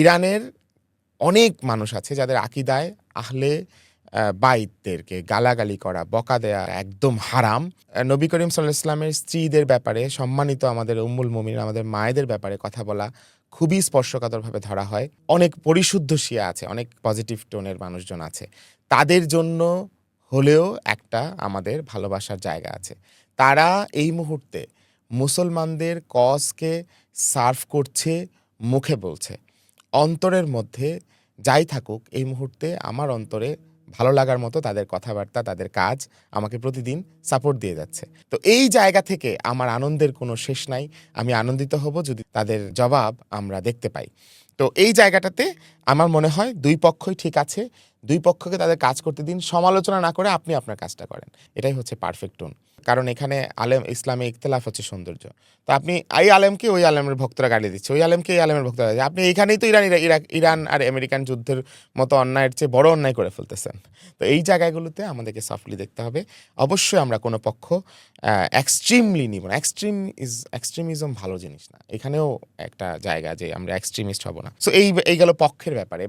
ইরানের অনেক মানুষ আছে যাদের আকীদায় আহলে বাইতদেরকে গালাগালি করা, বকা দেয়া একদম হারাম। নবী করিম সাল্লাল্লাহু আলাইহি ওয়াসাল্লামের স্ত্রীদের ব্যাপারে, সম্মানিত আমাদের উম্মুল মুমিনিন আমাদের মায়েদের ব্যাপারে কথা বলা খুবই স্পর্শকাতরভাবে ধরা হয়। অনেক পরিশুদ্ধ শিয়া আছে, অনেক পজিটিভ টোনের মানুষজন আছে। তাদের জন্য হলেও একটা আমাদের ভালোবাসার জায়গা আছে। তারা এই মুহূর্তে মুসলমানদের কজকে সার্ভ করছে, মুখে বলছে। অন্তরের মধ্যে যাই থাকুক, এই মুহূর্তে আমার অন্তরে ভালো লাগার মতো তাদের কথাবার্তা, তাদের কাজ আমাকে প্রতিদিন সাপোর্ট দিয়ে যাচ্ছে। তো এই জায়গা থেকে আমার আনন্দের কোনো শেষ নাই। আমি আনন্দিত হব যদি তাদের জবাব আমরা দেখতে পাই। তো এই জায়গাটাতে আমার মনে হয় ২ পক্ষই ঠিক আছে। ২ পক্ষকে তাদের কাজ করতে দিন। সমালোচনা না করে আপনি আপনার কাজটা করেন। এটাই হচ্ছে পারফেক্ট টোন। কারণ এখানে ইসলামে ইখতিলাফ হচ্ছে সৌন্দর্য। তো আপনি এই আলেমকে ওই আলেমের ভক্তরা গালি দিচ্ছে, ওই আলেমকে এই আলেমের ভক্তরা গালি দিচ্ছে। আপনি এইখানেই তো ইরান আর আমেরিকান যুদ্ধের মতো অন্যায়ের চেয়ে বড় অন্যায় করে ফেলতেছেন। তো এই জায়গাগুলোতে আমাদেরকে সফটলি দেখতে হবে। অবশ্যই আমরা কোনো পক্ষ এক্সট্রিমলি নিব না। এক্সট্রিমিজম ভালো জিনিস না। এখানেও একটা জায়গা যে আমরা এক্সট্রিমিস্ট হব না। সো এই গেল পক্ষের ব্যাপারে।